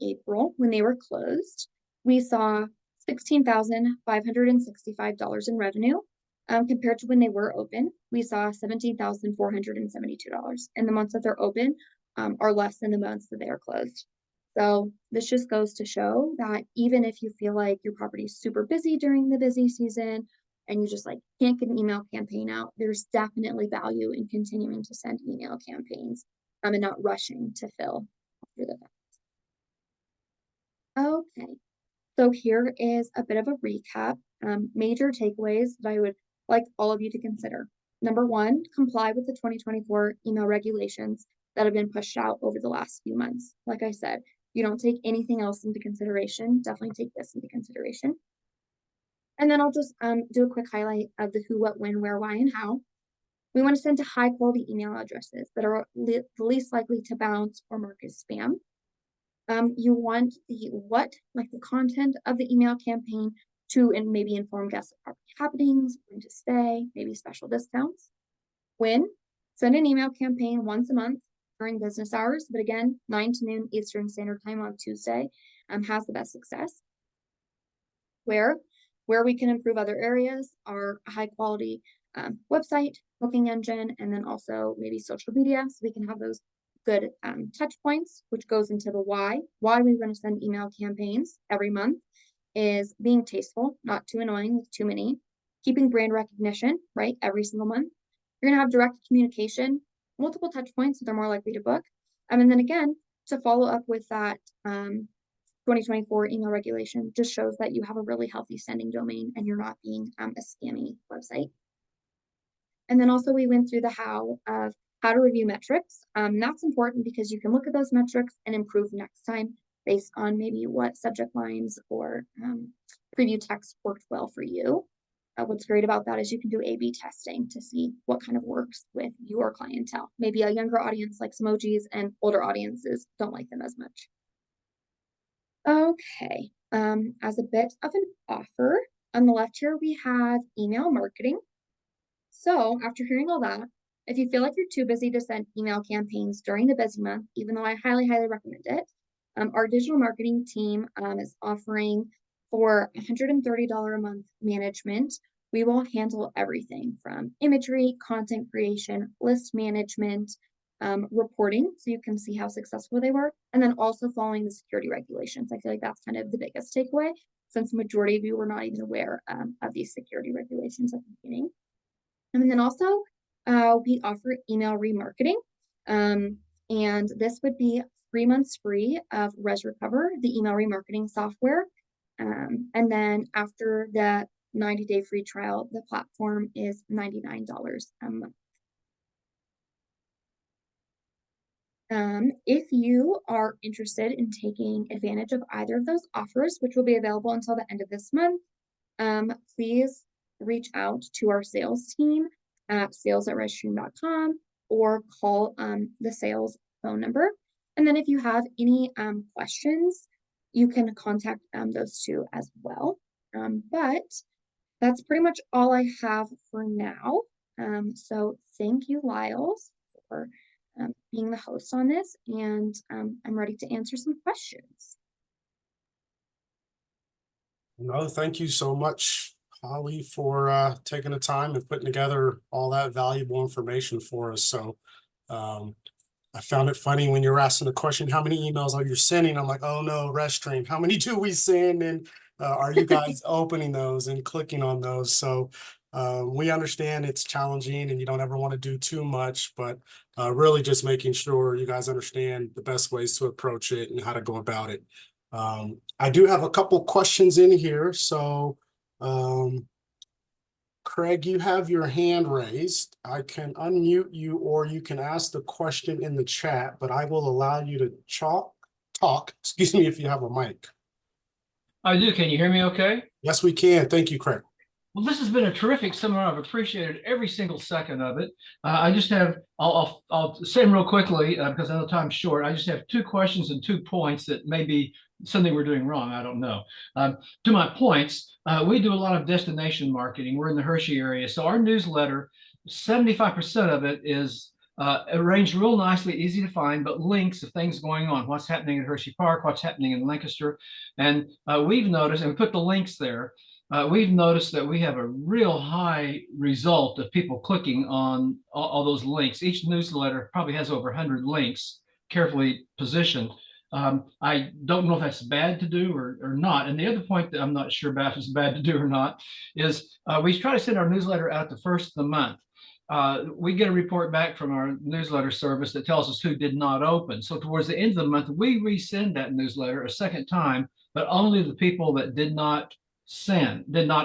April, when they were closed, we saw $16,565 in revenue. Compared to when they were open, we saw $17,472. And the months that they're open are less than the months that they are closed. So this just goes to show that even if you feel like your property is super busy during the busy season and you just like can't get an email campaign out, there's definitely value in continuing to send email campaigns and not rushing to fill after the fact. Okay, so here is a bit of a recap. Major takeaways that I would like all of you to consider. Number one, comply with the 2024 email regulations that have been pushed out over the last few months. Like I said, you don't take anything else into consideration, definitely take this into consideration. And then I'll just do a quick highlight of the who, what, when, where, why, and how. We want to send to high quality email addresses that are the least likely to bounce or mark as spam. You want the what, like the content of the email campaign, to and maybe inform guests of property happenings, when to stay, maybe special discounts. When, send an email campaign once a month during business hours, but again, 9 to noon Eastern Standard Time on Tuesday has the best success. Where we can improve other areas are a high quality website, booking engine, and then also maybe social media, so we can have those good touch points, which goes into the why we want to send email campaigns every month is being tasteful, not too annoying with too many, keeping brand recognition, right, every single month. You're gonna have direct communication, multiple touch points, so they're more likely to book. And then again, to follow up with that 2024 email regulation just shows that you have a really healthy sending domain and you're not being a scammy website. And then also we went through the how of how to review metrics. That's important because you can look at those metrics and improve next time based on maybe what subject lines or preview text worked well for you. What's great about that is you can do A/B testing to see what kind of works with your clientele. Maybe a younger audience likes emojis and older audiences don't like them as much. Okay, as a bit of an offer, on the left here we have email marketing. So after hearing all that, if you feel like you're too busy to send email campaigns during the busy month, even though I highly, highly recommend it, our digital marketing team is offering for $130 a month management. We will handle everything from imagery, content creation, list management, reporting, so you can see how successful they were, and then also following the security regulations. I feel like that's kind of the biggest takeaway, since the majority of you were not even aware of these security regulations at the beginning. And then also, we offer email remarketing, and this would be 3 months free of ResRecover, the email remarketing software. And then after the 90-day free trial, the platform is $99 a month. If you are interested in taking advantage of either of those offers, which will be available until the end of this month, please reach out to our sales team at sales@rezstream.com or call the sales phone number. And then if you have any questions, you can contact those two as well. But that's pretty much all I have for now. So thank you, Lyles, for being the host on this, and I'm ready to answer some questions. No, thank you so much, Holly, for taking the time and putting together all that valuable information for us. So I found it funny when you were asking the question, how many emails are you sending? I'm like, oh no, Restream, how many do we send? And are you guys opening those and clicking on those? So we understand it's challenging and you don't ever want to do too much, but really just making sure you guys understand the best ways to approach it and how to go about it. I do have a couple questions in here. So Craig, you have your hand raised. I can unmute you or you can ask the question in the chat, but I will allow you to talk, excuse me, if you have a mic. I do. Can you hear me okay? Yes, we can. Thank you, Craig. Well, this has been a terrific seminar. I've appreciated every single second of it. I just have, I'll say them real quickly because I know time's short. I just have 2 questions and 2 points that may be something we're doing wrong. I don't know. To my points, we do a lot of destination marketing. We're in the Hershey area. So our newsletter, 75% of it is arranged real nicely, easy to find, but links of things going on, what's happening at Hershey Park, what's happening in Lancaster. And we've noticed, and we put the links there, we've noticed that we have a real high result of people clicking on all those links. Each newsletter probably has over 100 links carefully positioned. I don't know if that's bad to do or not. And the other point that I'm not sure about if it's bad to do or not is we try to send our newsletter out the first of the month. We get a report back from our newsletter service that tells us who did not open. So towards the end of the month, we resend that newsletter a second time, but only the people that did not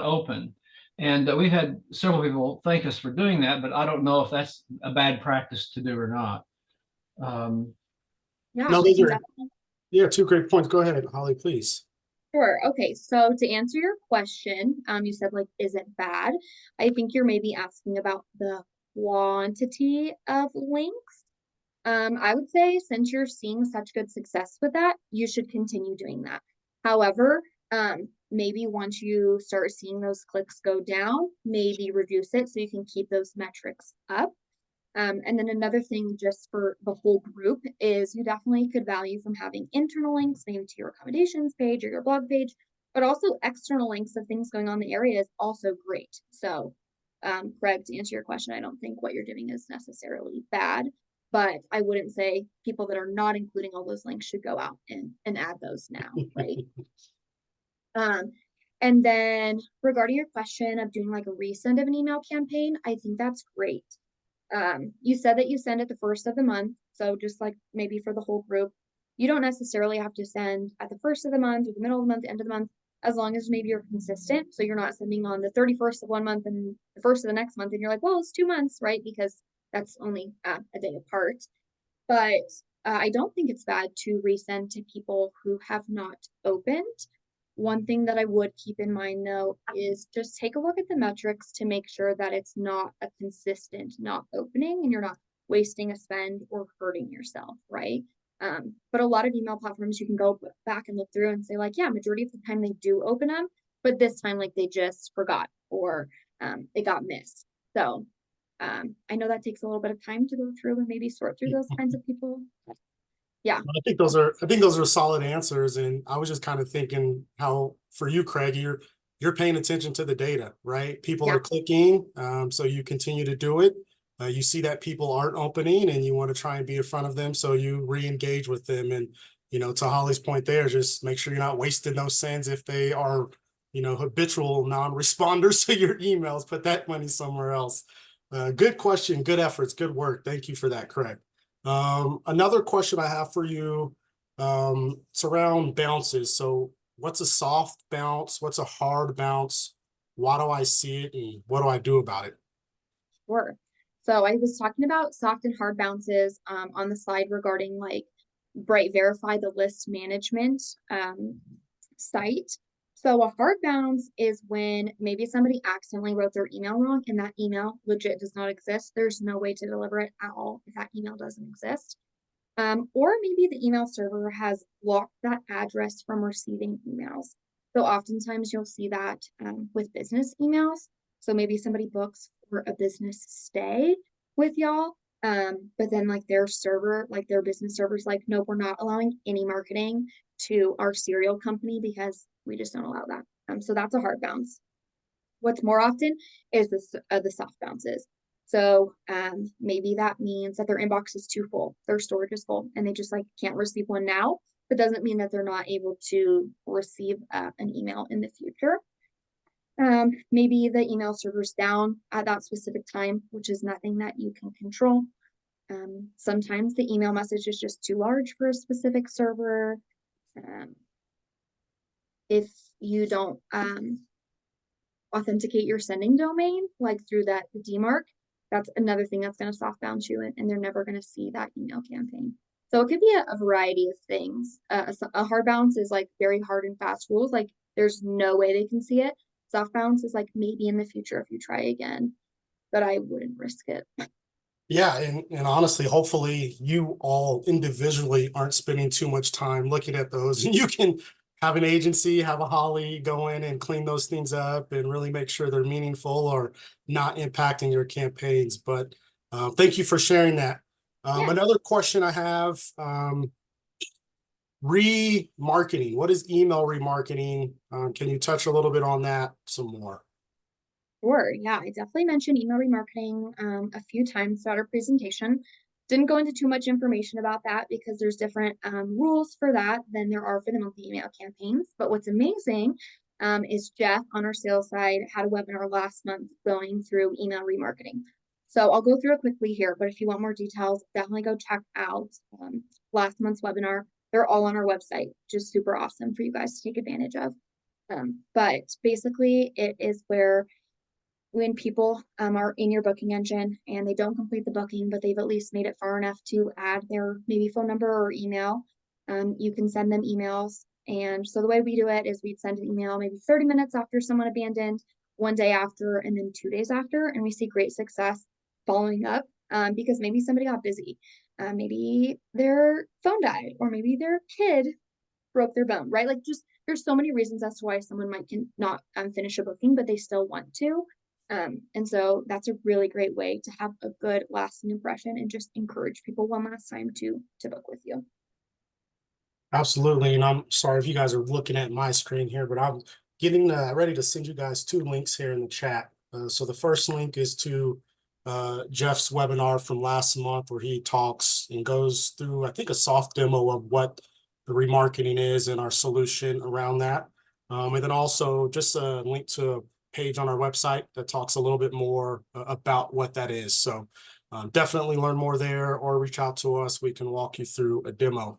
open. And we've had several people thank us for doing that, but I don't know if that's a bad practice to do or not. Yeah, No, I those can are, definitely. yeah, 2 great points. Go ahead, Holly, please. Sure. Okay. So to answer your question, you said like, is it bad? I think you're maybe asking about the quantity of links. I would say since you're seeing such good success with that, you should continue doing that. However, maybe once you start seeing those clicks go down, maybe reduce it so you can keep those metrics up. And then another thing just for the whole group is you definitely could value from having internal links, maybe to your accommodations page or your blog page, but also external links of things going on in the area is also great. So, Greg, to answer your question, I don't think what you're doing is necessarily bad, but I wouldn't say people that are not including all those links should go out and add those now, right? And then regarding your question of doing like a resend of an email campaign, I think that's great. You said that you send it the first of the month. So just like maybe for the whole group, you don't necessarily have to send at the first of the month or the middle of the month, end of the month, as long as maybe you're consistent. So you're not sending on the 31st of one month and the first of the next month. And you're like, well, it's 2 months, right? Because that's only a day apart. But I don't think it's bad to resend to people who have not opened. One thing that I would keep in mind though is just take a look at the metrics to make sure that it's not a consistent not opening and you're not wasting a spend or hurting yourself, right? But a lot of email platforms you can go back and look through and say like, yeah, majority of the time they do open them, but this time like they just forgot or it got missed. So I know that takes a little bit of time to go through and maybe sort through those kinds of people. Yeah. I think those are solid answers. And I was just kind of thinking how for you, Craig, you're paying attention to the data, right? People Yeah. are clicking. So you continue to do it. You see that people aren't opening and you want to try and be in front of them. So you re-engage with them. And, to Holly's point there, just make sure you're not wasting those sends if they are, habitual non-responders to your emails, put that money somewhere else. Good question, good efforts, good work. Thank you for that, Craig. Another question I have for you, it's around bounces. So what's a soft bounce? What's a hard bounce? Why do I see it? And what do I do about it? Sure. So I was talking about soft and hard bounces on the slide regarding like Bright Verify, the list management site. So a hard bounce is when maybe somebody accidentally wrote their email wrong and that email legit does not exist. There's no way to deliver it at all if that email doesn't exist. Or maybe the email server has blocked that address from receiving emails. So oftentimes you'll see that with business emails. So maybe somebody books for a business stay with y'all, but then like their server, like their business server's like, nope, we're not allowing any marketing to our cereal company because we just don't allow that. So that's a hard bounce. What's more often is the soft bounces. So maybe that means that their inbox is too full, their storage is full, and they just like can't receive one now. but doesn't mean that they're not able to receive an email in the future. Maybe the email server's down at that specific time, which is nothing that you can control. Sometimes the email message is just too large for a specific server. If you don't authenticate your sending domain, like through that DMARC, that's another thing that's going to softbound you, and they're never going to see that email campaign. So it could be a variety of things. A hard bounce is like very hard and fast rules. Like there's no way they can see it. Soft bounce is like maybe in the future if you try again, but I wouldn't risk it. Yeah, and honestly, hopefully you all individually aren't spending too much time looking at those. And you can have an agency, have a Holly go in and clean those things up and really make sure they're meaningful or not impacting your campaigns. But thank you for sharing that. Yeah. Another question I have, remarketing. What is email remarketing? Can you touch a little bit on that some more? Sure. Yeah, I definitely mentioned email remarketing a few times throughout our presentation. Didn't go into too much information about that because there's different rules for that than there are for the monthly email campaigns. But what's amazing is Jeff on our sales side had a webinar last month going through email remarketing. So I'll go through it quickly here, but if you want more details, definitely go check out last month's webinar. They're all on our website, just super awesome for you guys to take advantage of. But basically, it is where when people are in your booking engine and they don't complete the booking, but they've at least made it far enough to add their maybe phone number or email, you can send them emails. And so the way we do it is we'd send an email maybe 30 minutes after someone abandoned, 1 day after, and then 2 days after. And we see great success following up because maybe somebody got busy. Maybe their phone died, or maybe their kid broke their bone, right? Like just there's so many reasons as to why someone might not finish a booking, but they still want to. And so that's a really great way to have a good lasting impression and just encourage people one last time to book with you. Absolutely. And I'm sorry if you guys are looking at my screen here, but I'm getting ready to send you guys 2 links here in the chat. So the first link is to Jeff's webinar from last month where he talks and goes through, I think, a soft demo of what the remarketing is and our solution around that. And then also just a link to a page on our website that talks a little bit more about what that is. So definitely learn more there or reach out to us. We can walk you through a demo.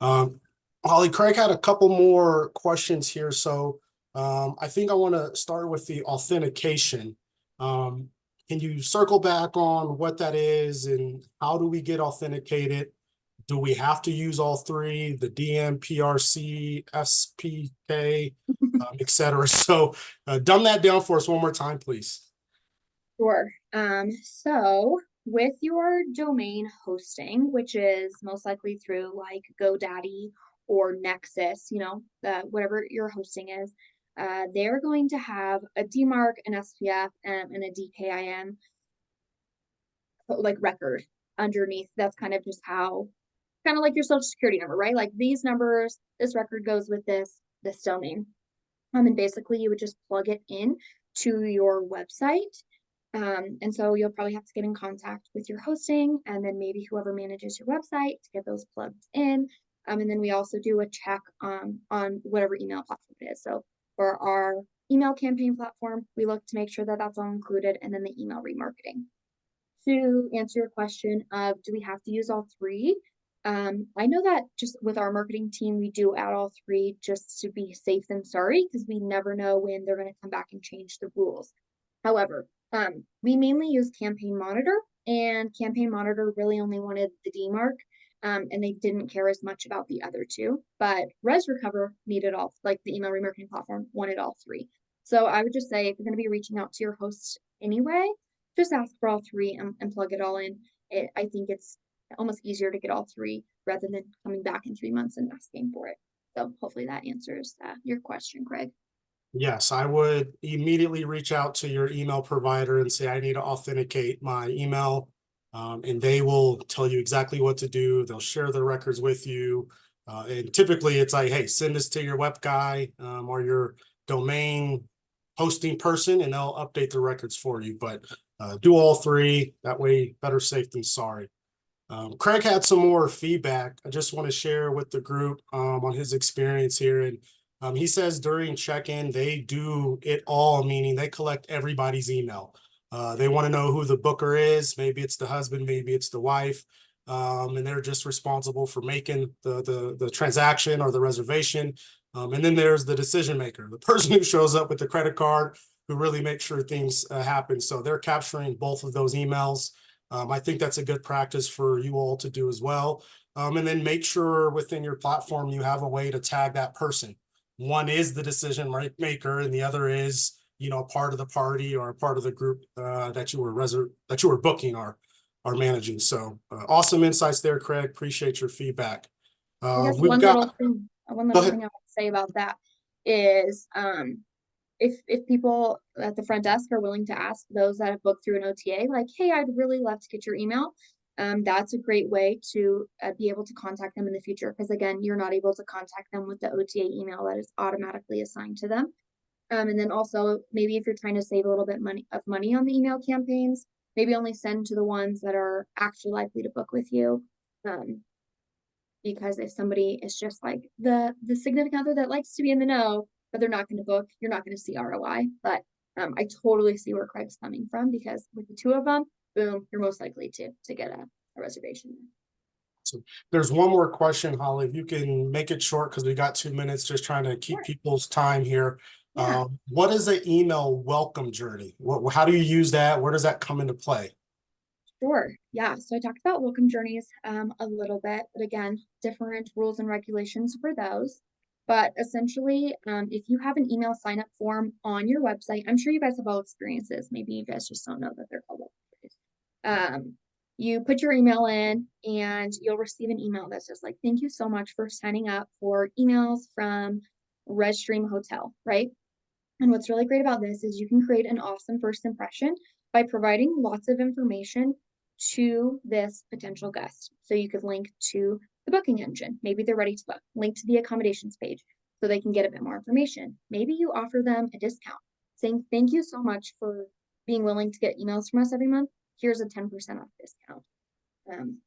Holly, Craig had a couple more questions here. So I think I want to start with the authentication. Can you circle back on what that is and how do we get authenticated? Do we have to use all three, the DM, PRC, SPK, et cetera? So dumb that down for us one more time, please. Sure. So with your domain hosting, which is most likely through like GoDaddy or Nexus, whatever your hosting is, they're going to have a DMARC, an SPF, and a DKIM like record underneath. That's kind of just how, kind of like your social security number, right? Like these numbers, this record goes with this domain. And basically you would just plug it in to your website. And so you'll probably have to get in contact with your hosting and then maybe whoever manages your website to get those plugged in. And then we also do a check on whatever email platform it is. So for our email campaign platform, we look to make sure that that's all included, and then the email remarketing. To answer your question of do we have to use all three? I know that just with our marketing team, we do add all three just to be safe than sorry, because we never know when they're going to come back and change the rules. However, we mainly use Campaign Monitor, and Campaign Monitor really only wanted the DMARC, and they didn't care as much about the other two. But ResRecover needed all, like the email remarketing platform wanted all three. So I would just say if you're going to be reaching out to your host anyway, just ask for all three and plug it all in. I think it's almost easier to get all three rather than coming back in 3 months and asking for it. So hopefully that answers your question, Craig. Yes, I would immediately reach out to your email provider and say, I need to authenticate my email. And they will tell you exactly what to do. They'll share their records with you. And typically it's like, hey, send this to your web guy or your domain hosting person, and they'll update the records for you. But do all three. That way, better safe than sorry. Craig had some more feedback. I just want to share with the group on his experience here. And he says during check-in, they do it all, meaning they collect everybody's email. They want to know who the booker is. Maybe it's the husband, maybe it's the wife. And they're just responsible for making the transaction or the reservation. And then there's the decision maker, the person who shows up with the credit card, who really makes sure things happen. So they're capturing both of those emails. I think that's a good practice for you all to do as well. And then make sure within your platform you have a way to tag that person. One is the decision maker, and the other is, you know, part of the party or part of the group that you were booking or are managing. So awesome insights there, Craig. Appreciate your feedback. I guess We've one got. little thing I want to say about that is if people at the front desk are willing to ask those that have booked through an OTA, like, hey, I'd really love to get your email. That's a great way to be able to contact them in the future. Because again, you're not able to contact them with the OTA email that is automatically assigned to them. And then also maybe if you're trying to save a little bit of money on the email campaigns, maybe only send to the ones that are actually likely to book with you. Because if somebody is just like the significant other that likes to be in the know, but they're not going to book, you're not going to see ROI. But I totally see where Craig's coming from, because with the two of them, boom, you're most likely to get a reservation. So there's one more question, Holly. If you can make it short, because we got 2 minutes, just trying to keep people's time here. Yeah. What is the email welcome journey? How do you use that? Where does that come into play? Sure. Yeah. So I talked about welcome journeys a little bit, but again, different rules and regulations for those. But essentially, if you have an email sign up form on your website, I'm sure you guys have all experiences. Maybe you guys just don't know that they're called welcome. You put your email in and you'll receive an email that says like, thank you so much for signing up for emails from Restream Hotel, right? And what's really great about this is you can create an awesome first impression by providing lots of information to this potential guest. So you could link to the booking engine. Maybe they're ready to book. Link to the accommodations page so they can get a bit more information. Maybe you offer them a discount saying, thank you so much for being willing to get emails from us every month. Here's a 10% off discount.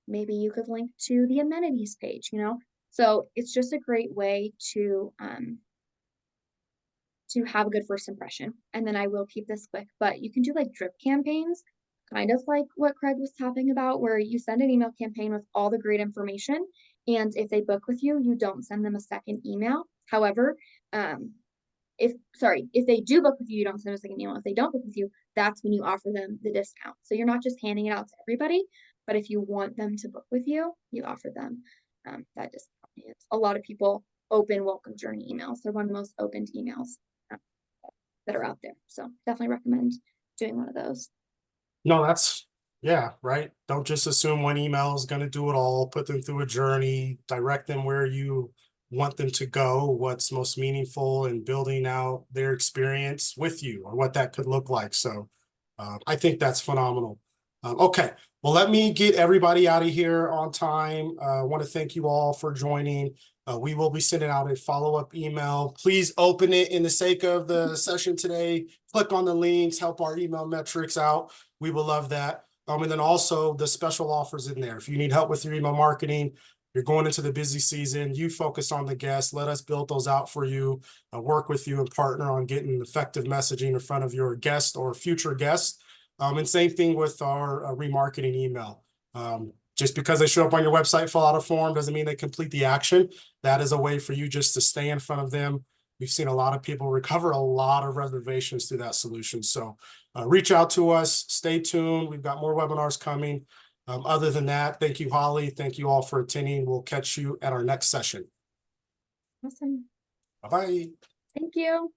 Maybe you could link to the amenities page, you know? So it's just a great way to have a good first impression. And then I will keep this quick, but you can do like drip campaigns, kind of like what Craig was talking about, where you send an email campaign with all the great information. And if they book with you, you don't send them a second email. However, if they do book with you, you don't send a second email. If they don't book with you, that's when you offer them the discount. So you're not just handing it out to everybody, but if you want them to book with you, you offer them that discount. A lot of people open welcome journey emails. They're one of the most opened emails that are out there. So definitely recommend doing one of those. No, yeah, right. Don't just assume one email is going to do it all. Put them through a journey, direct them where you want them to go, what's most meaningful, and building out their experience with you or what that could look like. So I think that's phenomenal. Okay, well, let me get everybody out of here on time. I want to thank you all for joining. We will be sending out a follow-up email. Please open it in the sake of the session today. Click on the links, help our email metrics out. We will love that. And then also the special offers in there. If you need help with your email marketing, you're going into the busy season, you focus on the guests. Let us build those out for you, work with you and partner on getting effective messaging in front of your guest or future guests. And same thing with our remarketing email. Just because they show up on your website, fill out a form, doesn't mean they complete the action. That is a way for you just to stay in front of them. We've seen a lot of people recover a lot of reservations through that solution. So reach out to us, stay tuned. We've got more webinars coming. Other than that, thank you, Holly. Thank you all for attending. We'll catch you at our next session. Awesome. Bye-bye. Thank you.